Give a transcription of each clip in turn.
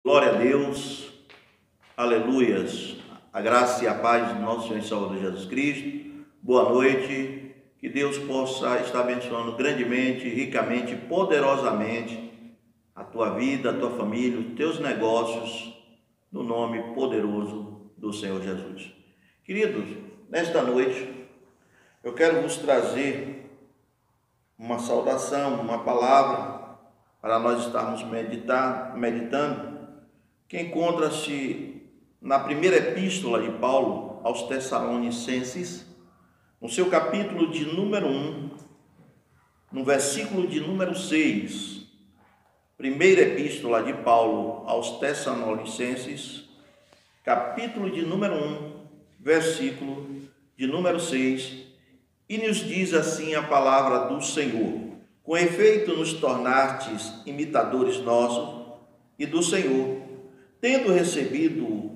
Glória a Deus, aleluias, a graça e a paz do nosso Senhor e Salvador Jesus Cristo. Boa noite, que Deus possa estar abençoando grandemente, ricamente, poderosamente a tua vida, a tua família, os teus negócios, no nome poderoso do Senhor Jesus. Queridos, nesta noite eu quero vos trazer uma saudação, uma palavra para nós estarmos meditando, que encontra-se na primeira epístola de Paulo aos Tessalonicenses, no seu capítulo de número 1, no versículo de número 6. Primeira epístola de Paulo aos Tessalonicenses, capítulo de número 1, versículo de número 6, e nos diz assim a palavra do Senhor: com efeito nos tornastes imitadores nossos e do Senhor, tendo recebido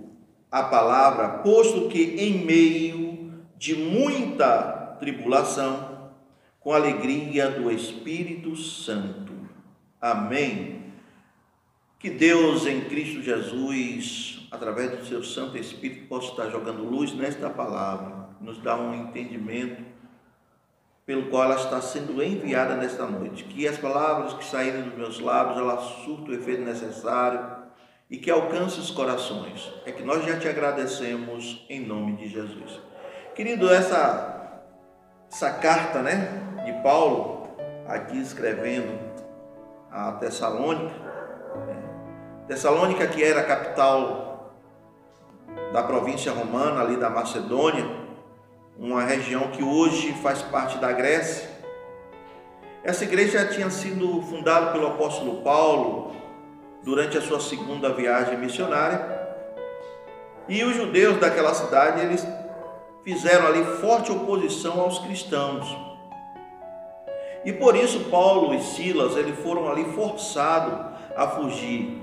a palavra, posto que em meio de muita tribulação, com alegria do Espírito Santo. Amém. Que Deus em Cristo Jesus, através do seu Santo Espírito, possa estar jogando luz nesta palavra, nos dá um entendimento pelo qual ela está sendo enviada nesta noite. Que as palavras que saírem dos meus lábios, elas surtam o efeito necessário e que alcance os corações. É que nós já te agradecemos em nome de Jesus. Querido, essa carta, de Paulo, aqui escrevendo a Tessalônica, Tessalônica, que era a capital da província romana, ali da Macedônia, uma região que hoje faz parte da Grécia. Essa igreja tinha sido fundada pelo apóstolo Paulo durante a sua segunda viagem missionária, e os judeus daquela cidade, eles fizeram ali forte oposição aos cristãos, e por isso Paulo e Silas, eles foram ali forçados a fugir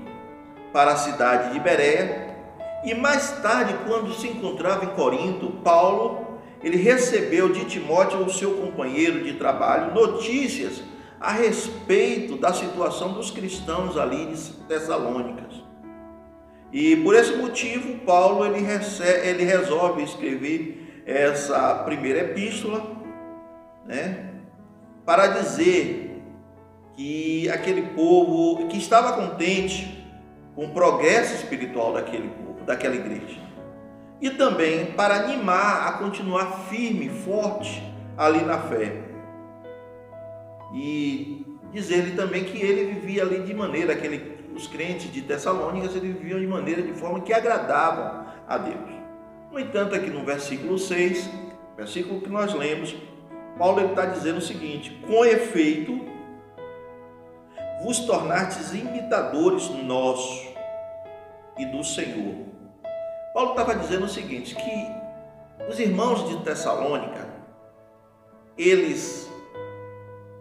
para a cidade de Bereia. E mais tarde, quando se encontrava em Corinto, Paulo, ele recebeu de Timóteo, o seu companheiro de trabalho, notícias a respeito da situação dos cristãos ali de Tessalônicas. E por esse motivo, Paulo ele resolve escrever essa primeira epístola, para dizer que aquele povo que estava contente com o progresso espiritual daquele povo, daquela igreja, e também para animar a continuar firme e forte ali na fé. E dizer-lhe também que ele vivia ali de maneira, os crentes de Tessalônicas, eles viviam de forma que agradavam a Deus. No entanto, aqui no versículo 6, versículo que nós lemos, Paulo está dizendo o seguinte: com efeito, vos tornastes imitadores nossos e do Senhor. Paulo estava dizendo o seguinte, que os irmãos de Tessalônica, eles,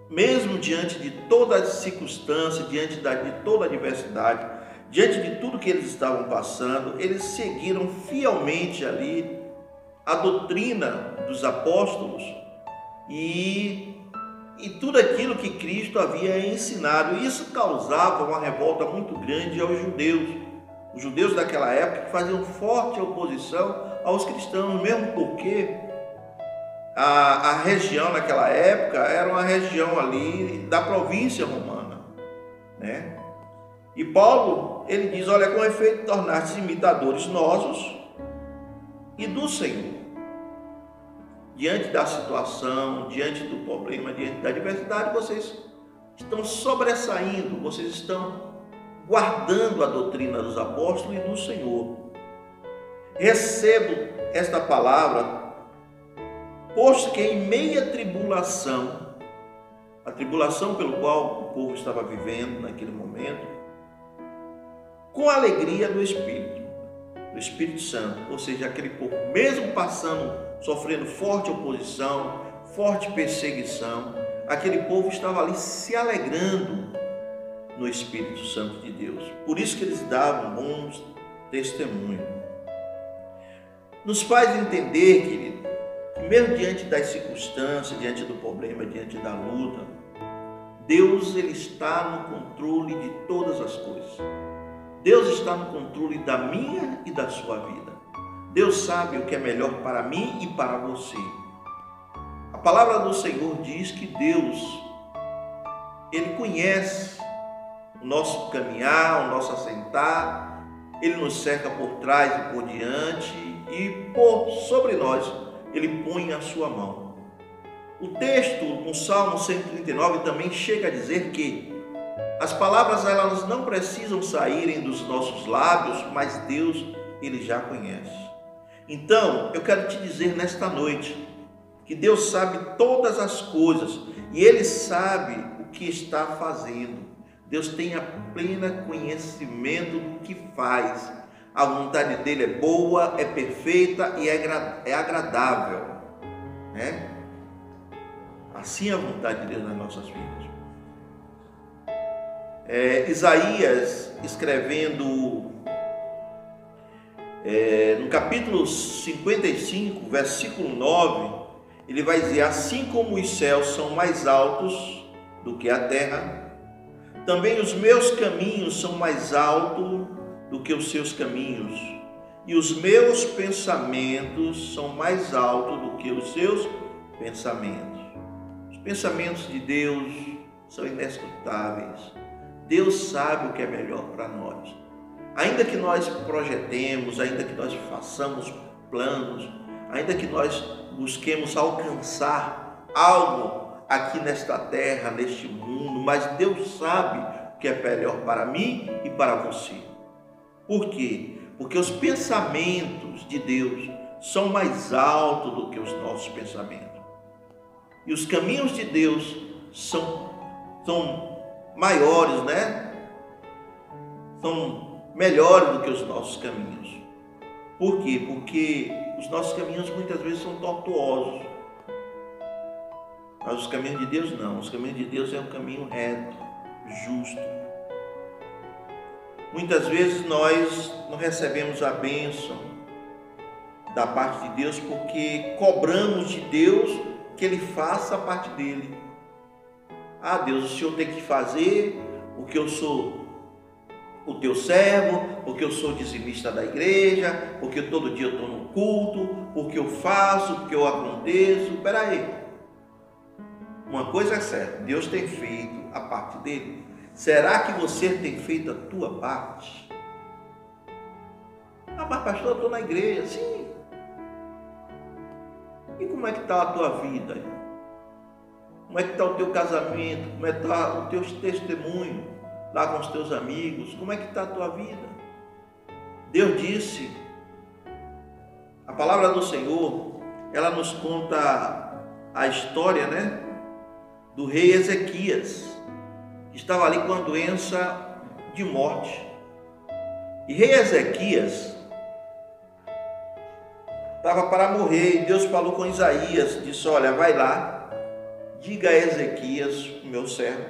mesmo diante de toda a circunstância, diante de toda a adversidade, diante de tudo que eles estavam passando, eles seguiram fielmente ali a doutrina dos apóstolos e tudo aquilo que Cristo havia ensinado. Isso causava uma revolta muito grande aos judeus. Os judeus daquela época faziam forte oposição aos cristãos, mesmo porque a região naquela época era uma região ali da província romana, E Paulo, ele diz: olha, com efeito tornaste imitadores nossos e do Senhor. Diante da situação, diante do problema, diante da adversidade, vocês estão sobressaindo, vocês estão guardando a doutrina dos apóstolos e do Senhor. Recebo esta palavra, posto que em meia tribulação, a tribulação pelo qual o povo estava vivendo naquele momento, com a alegria do Espírito Santo, ou seja, aquele povo, mesmo sofrendo forte oposição, forte perseguição, aquele povo estava ali se alegrando no Espírito Santo de Deus. Por isso que eles davam bons testemunhos. Nos faz entender, querido, que mesmo diante das circunstâncias, diante do problema, diante da luta, Deus, ele está no controle de todas as coisas. Deus está no controle da minha e da sua vida. Deus sabe o que é melhor para mim e para você. A palavra do Senhor diz que Deus, Ele conhece o nosso caminhar, o nosso assentar, Ele nos cerca por trás e por diante e sobre nós Ele põe a sua mão. O texto no Salmo 139 também chega a dizer que as palavras elas não precisam saírem dos nossos lábios, mas Deus, Ele já conhece. Então, eu quero te dizer nesta noite que Deus sabe todas as coisas e Ele sabe o que está fazendo. Deus tem a plena conhecimento do que faz. A vontade dele é boa, é perfeita e é agradável, né? Assim é a vontade de Deus nas nossas vidas. Isaías, escrevendo no capítulo 55, versículo 9, ele vai dizer: assim como os céus são mais altos do que a terra, também os meus caminhos são mais altos do que os seus caminhos, e os meus pensamentos são mais altos do que os seus pensamentos. Os pensamentos de Deus são inescrutáveis. Deus sabe o que é melhor para nós. Ainda que nós projetemos, ainda que nós façamos planos, ainda que nós busquemos alcançar algo aqui nesta terra, neste mundo, mas Deus sabe o que é melhor para mim e para você. Por quê? Porque os pensamentos de Deus são mais altos do que os nossos pensamentos. E os caminhos de Deus são maiores, né? São melhores do que os nossos caminhos. Por quê? Porque os nossos caminhos muitas vezes são tortuosos. Mas os caminhos de Deus não. Os caminhos de Deus é um caminho reto, justo. Muitas vezes nós não recebemos a bênção da parte de Deus porque cobramos de Deus que Ele faça a parte dele. Ah, Deus, o Senhor tem que fazer, porque eu sou o teu servo, porque eu sou dizimista da igreja, porque todo dia eu estou no culto, porque eu faço, porque eu aconteço. Espera aí. Uma coisa é certa, Deus tem feito a parte dele. Será que você tem feito a tua parte? Ah, mas pastor, eu estou na igreja. Sim. E como é que está a tua vida? Como é que está o teu casamento? Como é que está o teu testemunho lá com os teus amigos? Como é que está a tua vida? Deus disse, a palavra do Senhor, ela nos conta a história, né, do rei Ezequias, que estava ali com a doença de morte. E rei Ezequias estava para morrer, e Deus falou com Isaías, disse: olha, vai lá, diga a Ezequias, o meu servo,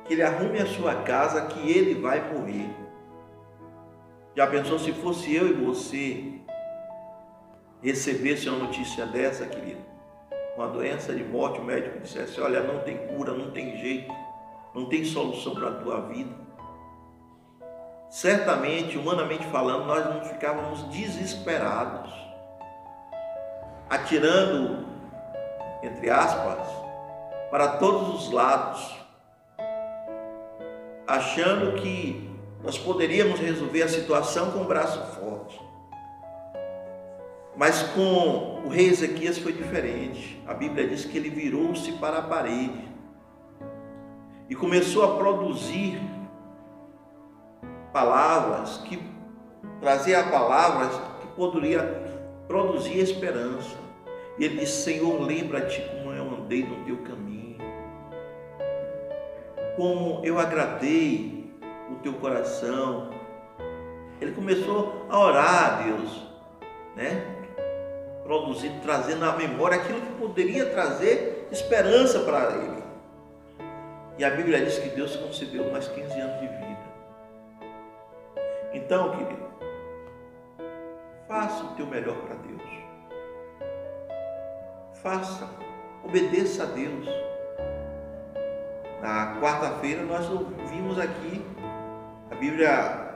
que ele arrume a sua casa, que ele vai morrer. Já pensou se fosse eu e você recebesse uma notícia dessa, querido? Uma doença de morte, o médico dissesse: olha, não tem cura, não tem jeito, não tem solução para a tua vida. Certamente, humanamente falando, nós não ficávamos desesperados, atirando, entre aspas, para todos os lados, achando que nós poderíamos resolver a situação com o braço forte. Mas com o rei Ezequias foi diferente. A Bíblia diz que ele virou-se para a parede e começou a produzir palavras que trazia palavras que poderia produzir esperança. E ele disse: Senhor, lembra-te como eu andei no teu caminho, como eu agradei o teu coração. Ele começou a orar a Deus, né? Produzindo, trazendo à memória aquilo que poderia trazer esperança para ele. E a Bíblia diz que Deus concedeu mais 15 anos de vida. Então, querido, faça o teu melhor para Deus. Faça, obedeça a Deus. Na quarta-feira nós ouvimos aqui, a Bíblia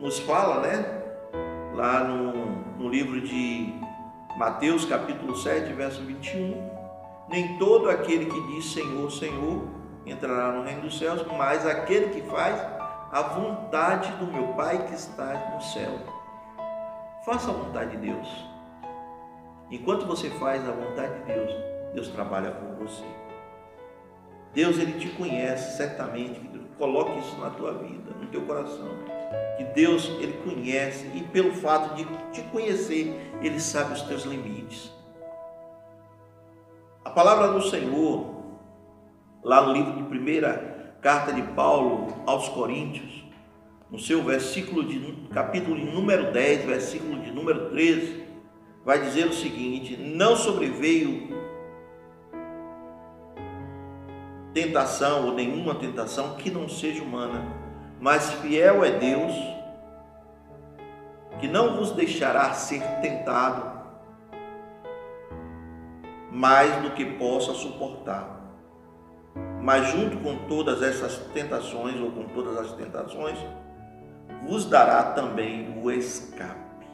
nos fala, né? Lá no livro de Mateus, capítulo 7, verso 21, nem todo aquele que diz Senhor, Senhor, entrará no reino dos céus, mas aquele que faz a vontade do meu Pai que está no céu. Faça a vontade de Deus. Enquanto você faz a vontade de Deus, Deus trabalha por você. Deus, Ele te conhece, certamente. Coloque isso na tua vida, no teu coração. Que Deus, Ele conhece, e pelo fato de te conhecer, Ele sabe os teus limites. A palavra do Senhor, lá no livro de primeira carta de Paulo aos Coríntios, no seu capítulo de número 10, versículo de número 13, vai dizer o seguinte: não sobreveio tentação ou nenhuma tentação que não seja humana, mas fiel é Deus, que não vos deixará ser tentado mais do que possa suportar, mas junto com todas essas tentações, ou com todas as tentações, vos dará também o escape.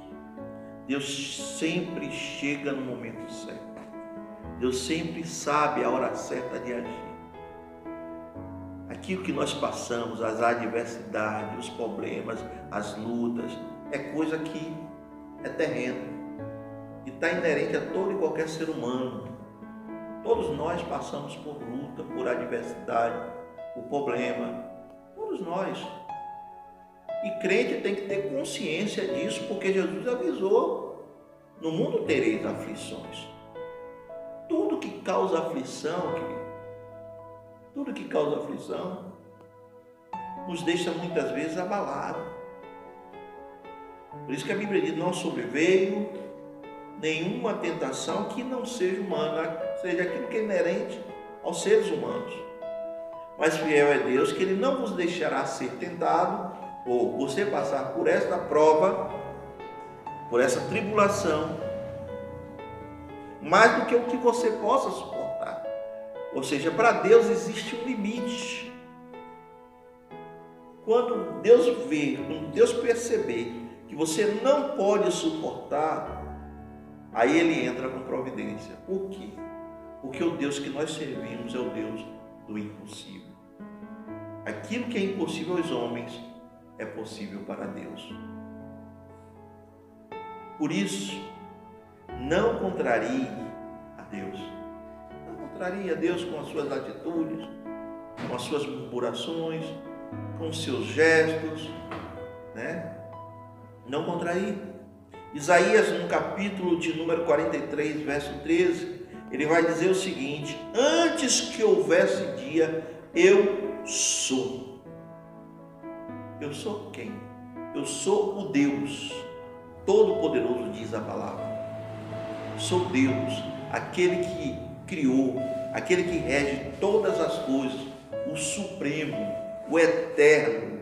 Deus sempre chega no momento certo. Deus sempre sabe a hora certa de agir. Aquilo que nós passamos, as adversidades, os problemas, as lutas, é coisa que é terreno e está inerente a todo e qualquer ser humano. Todos nós passamos por luta, por adversidade, por problema. Todos nós. E crente tem que ter consciência disso, porque Jesus avisou: no mundo tereis aflições. Tudo que causa aflição, querido, tudo que causa aflição nos deixa muitas vezes abalados. Por isso que a Bíblia diz: não sobreveio nenhuma tentação que não seja humana, seja aquilo que é inerente aos seres humanos. Mas fiel é Deus, que Ele não vos deixará ser tentado, ou você passar por esta prova, por essa tribulação, mais do que o que você possa suportar. Ou seja, para Deus existe um limite. Quando Deus vê, quando Deus perceber que você não pode suportar, aí Ele entra com providência. Por quê? Porque o Deus que nós servimos é o Deus do impossível. Aquilo que é impossível aos homens é possível para Deus. Por isso, não contrarie a Deus. Não contrarie a Deus com as suas atitudes, com as suas murmurações, com os seus gestos, né? Não contrarie. Isaías, no capítulo de número 43, verso 13, ele vai dizer o seguinte: antes que houvesse dia, eu sou. Eu sou quem? Eu sou o Deus Todo-Poderoso, diz a palavra. Sou Deus, aquele que criou, aquele que rege todas as coisas, o Supremo, o Eterno.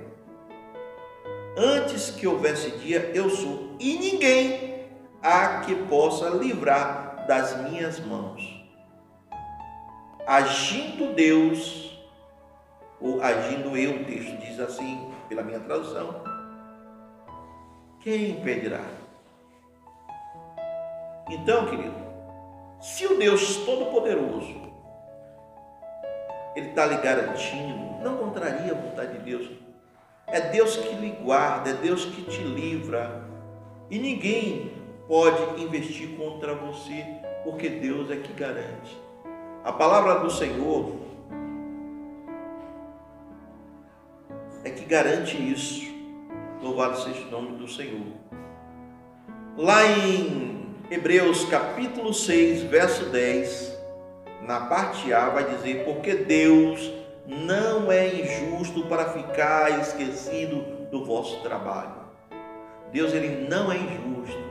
Antes que houvesse dia, eu sou, e ninguém há que possa livrar das minhas mãos. Agindo Deus, ou agindo eu, o texto diz assim, pela minha tradução, quem impedirá? Então, querido, se o Deus Todo-Poderoso, Ele está lhe garantindo, não contraria a vontade de Deus. É Deus que lhe guarda, é Deus que te livra. E ninguém pode investir contra você, porque Deus é que garante. A palavra do Senhor é que garante isso. Louvado seja o nome do Senhor. Lá em Hebreus capítulo 6, verso 10, na parte A vai dizer: porque Deus não é injusto para ficar esquecido do vosso trabalho. Deus, Ele não é injusto.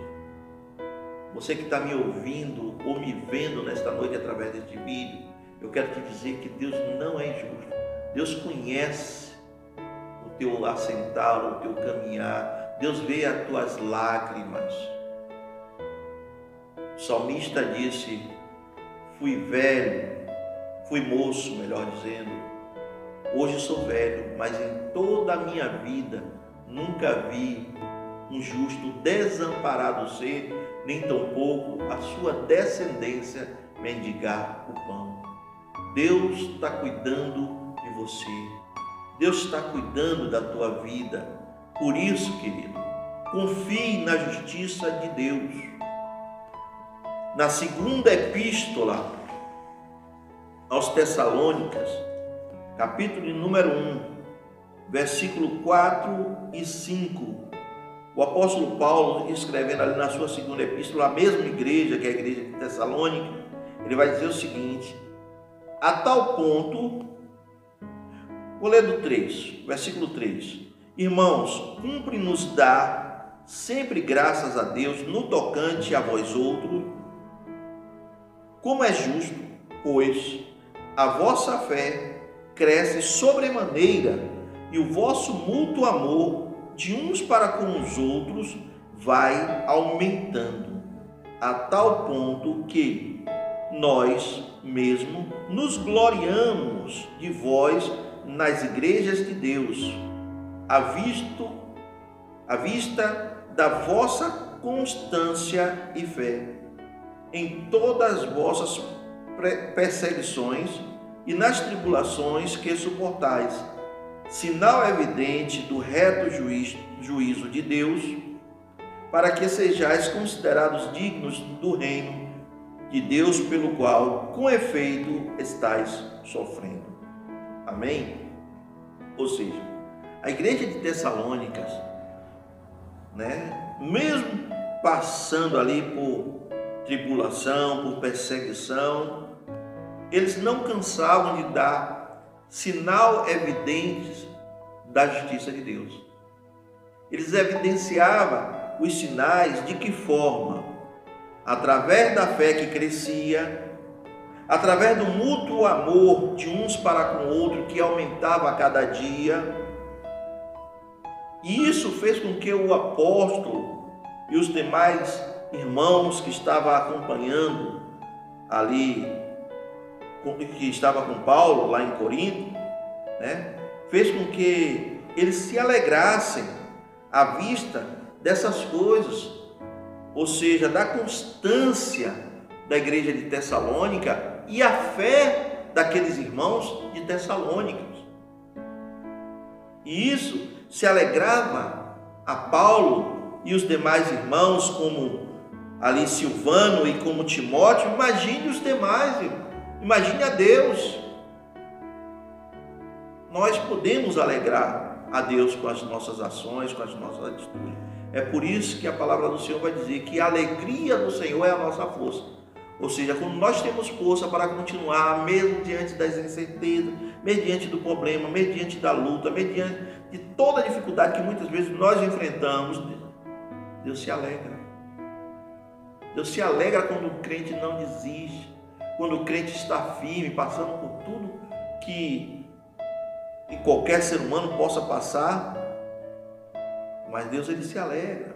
Você que está me ouvindo ou me vendo nesta noite através deste vídeo, eu quero te dizer que Deus não é injusto. Deus conhece o teu assentar, o teu caminhar. Deus vê as tuas lágrimas. O salmista disse: fui velho, fui moço, melhor dizendo. Hoje sou velho, mas em toda a minha vida nunca vi um justo desamparado ser, nem tampouco a sua descendência mendigar o pão. Deus está cuidando de você. Deus está cuidando da tua vida. Por isso, querido, confie na justiça de Deus. Na segunda epístola aos Tessalônicas, capítulo número 1, versículo 4 e 5, o apóstolo Paulo, escrevendo ali na sua segunda epístola, a mesma igreja, que é a igreja de Tessalônica, ele vai dizer o seguinte: a tal ponto, vou ler do 3, versículo 3, irmãos, cumpre-nos dar sempre graças a Deus no tocante a vós outros, como é justo, pois a vossa fé cresce sobremaneira e o vosso mútuo amor de uns para com os outros vai aumentando, a tal ponto que nós mesmo nos gloriamos de vós nas igrejas de Deus, à vista da vossa constância e fé, em todas as vossas perseguições e nas tribulações que suportais, sinal evidente do reto juízo de Deus, para que sejais considerados dignos do reino de Deus, pelo qual, com efeito, estáis sofrendo. Amém? Ou seja, a igreja de Tessalônicas, mesmo passando ali por tribulação, por perseguição, eles não cansavam de dar sinal evidente da justiça de Deus. Eles evidenciavam os sinais de que forma? Através da fé que crescia, através do mútuo amor de uns para com o outro que aumentava a cada dia. E isso fez com que o apóstolo e os demais irmãos que estavam acompanhando ali, que estava com Paulo lá em Corinto, fez com que eles se alegrassem à vista dessas coisas, ou seja, da constância da igreja de Tessalônica e a fé daqueles irmãos de Tessalônica. E isso se alegrava a Paulo e os demais irmãos, como ali Silvano e como Timóteo. Imagine os demais, imagine a Deus. Nós podemos alegrar a Deus com as nossas ações, com as nossas atitudes. É por isso que a palavra do Senhor vai dizer que a alegria do Senhor é a nossa força. Ou seja, quando nós temos força para continuar, mesmo diante das incertezas, mediante do problema, mediante da luta, mediante de toda a dificuldade que muitas vezes nós enfrentamos, Deus se alegra. Deus se alegra quando o crente não desiste, quando o crente está firme, passando por tudo que qualquer ser humano possa passar, mas Deus, ele se alegra.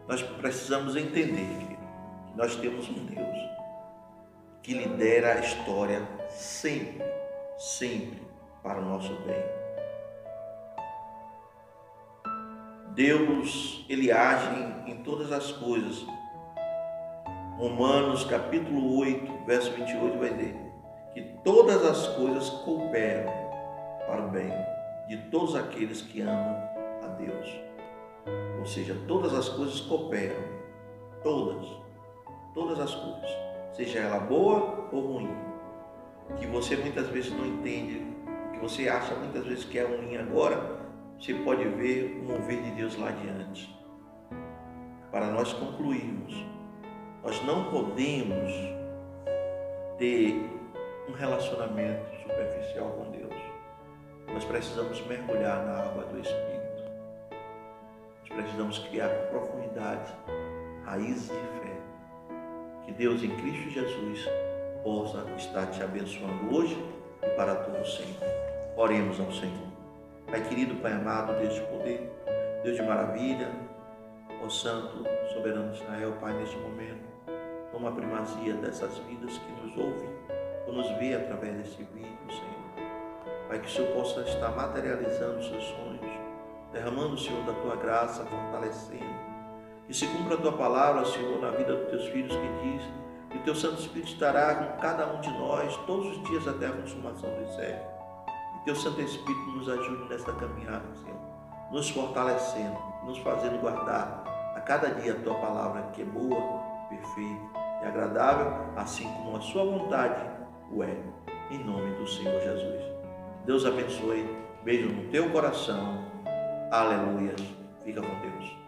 Nós precisamos entender, querido, que nós temos um Deus que lidera a história sempre, sempre para o nosso bem. Deus, ele age em todas as coisas. Romanos capítulo 8, verso 28 vai dizer que todas as coisas cooperam para o bem de todos aqueles que amam a Deus. Ou seja, todas as coisas cooperam, todas as coisas, seja ela boa ou ruim, que você muitas vezes não entende, que você acha muitas vezes que é ruim agora, você pode ver o mover de Deus lá adiante. Para nós concluirmos, nós não podemos ter um relacionamento superficial com Deus. Nós precisamos mergulhar na água do Espírito. Nós precisamos criar profundidade, raízes de fé. Que Deus em Cristo Jesus possa estar te abençoando hoje e para todo sempre. Oremos ao Senhor. Pai querido, Pai amado, Deus de poder, Deus de maravilha, ó Santo, soberano de Israel, Pai, neste momento, toma a primazia dessas vidas que nos ouvem ou nos vê através deste vídeo, Senhor. Pai, que o Senhor possa estar materializando os seus sonhos, derramando, Senhor, da tua graça, fortalecendo. Que se cumpra a tua palavra, Senhor, na vida dos teus filhos, que diz que o teu Santo Espírito estará com cada um de nós todos os dias até a consumação dos séculos. Que teu Santo Espírito nos ajude nesta caminhada, Senhor, nos fortalecendo, nos fazendo guardar a cada dia a tua palavra, que é boa, perfeita e agradável, assim como a sua vontade o é, em nome do Senhor Jesus. Deus abençoe, beijo no teu coração, aleluia, fica com Deus.